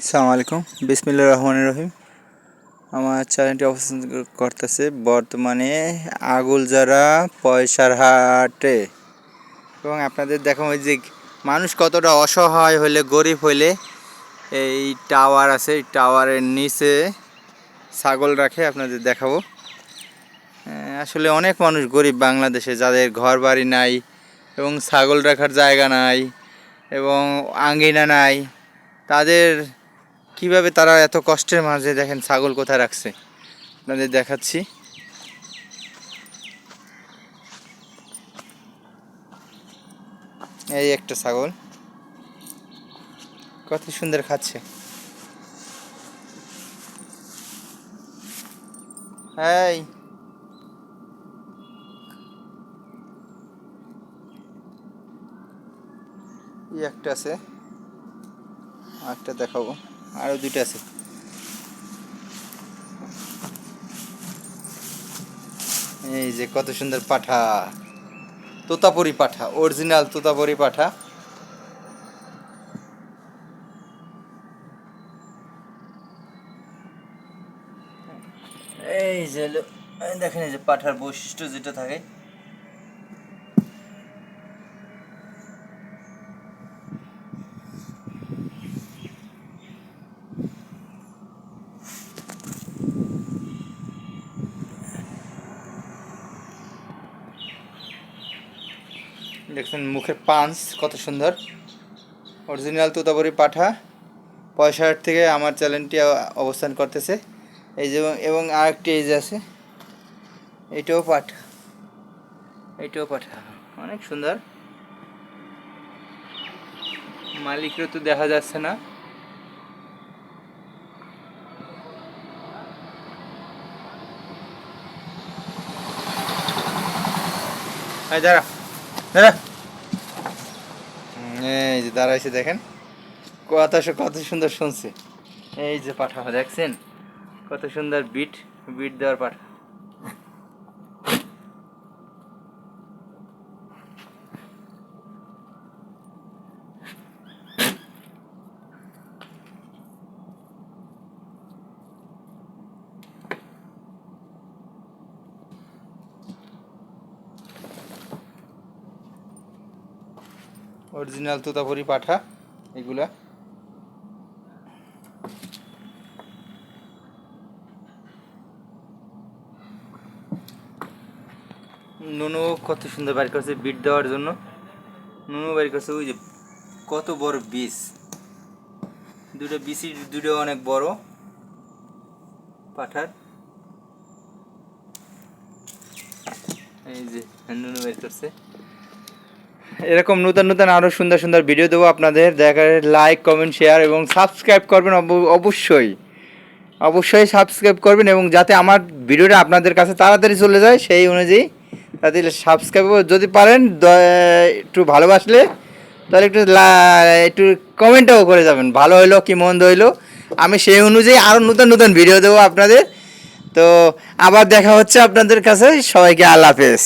আসসালামু আলাইকুম, বিসমিল্লাহির রহমানির রহিম। আমার চ্যানেলটি অবস্থান করতেছে বর্তমানে আগুলজারা পয়সার হাটে। এবং আপনাদের দেখাবো যে মানুষ কতটা অসহায় হলে, গরিব হলে এই টাওয়ার আছে, এই টাওয়ারের নিচে ছাগল রাখে। আপনাদের দেখাবো। আসলে অনেক মানুষ গরিব বাংলাদেশে, যাদের ঘর বাড়ি নাই এবং ছাগল রাখার জায়গা নাই এবং আঙ্গিনা নাই, তাদের কিভাবে তারা এত কষ্টের মাঝে দেখেন ছাগল কোথায় রাখছে, আপনাদের দেখাচ্ছি। এই একটা ছাগল কত সুন্দর খাচ্ছে। এই একটা আছে, একটা দেখাবো, আরো দুইটা আছে। এই যে কত সুন্দর পাঠা, তোতাপুরি পাঠা, অরিজিনাল তোতাপুরি পাঠা। এই যে দেখেন, এই যে পাঠার বৈশিষ্ট্য যেটা থাকে, দেখছেন মুখের পাঞ্চ কত সুন্দর, অরিজিনাল তোতাপুরি পাঠা। পয়সার থেকে আমার চ্যানেলটি অবস্থান করতেছে। এই যে এবং আরেকটি এই যে আছে, এইটাও পাঠা, এইটাও পাঠা, অনেক সুন্দর। মালিকও তো দেখা যাচ্ছে না। দাঁড়া দাঁড়া, এই যে দাঁড়াইছে, দেখেন কত সুন্দর শুনছে। এই যে পাঠা দেখছেন, কত সুন্দর বিট বিট দেওয়ার পাঠা। অরিজিনাল তোতাপুরি পাঠা এগুলা। নুনু কত সুন্দর বাড়ি করছে বিট দেওয়ার জন্য। নুনু বাড়ি করছে, ওই যে কত বড় বীজ, দুটো বিচি, দুটো অনেক বড় পাঠার। এই যে নুনু বাড়ি করছে। এরকম নতুন নতুন আরও সুন্দর সুন্দর ভিডিও দেবো আপনাদের। দেখার লাইক, কমেন্ট, শেয়ার এবং সাবস্ক্রাইব করবেন অবশ্যই। অবশ্যই সাবস্ক্রাইব করবেন, এবং যাতে আমার ভিডিওটা আপনাদের কাছে তাড়াতাড়ি চলে যায় সেই অনুযায়ী তাদের সাবস্ক্রাইব, যদি পারেন একটু ভালোবাসলে তাহলে একটু কমেন্টও করে যাবেন, ভালো হইলো কি মন্দ হইলো। আমি সেই অনুযায়ী আরও নতুন নতুন ভিডিও দেবো আপনাদের। তো আবার দেখা হচ্ছে আপনাদের কাছে। সবাইকে আল্লাহ হাফেজ।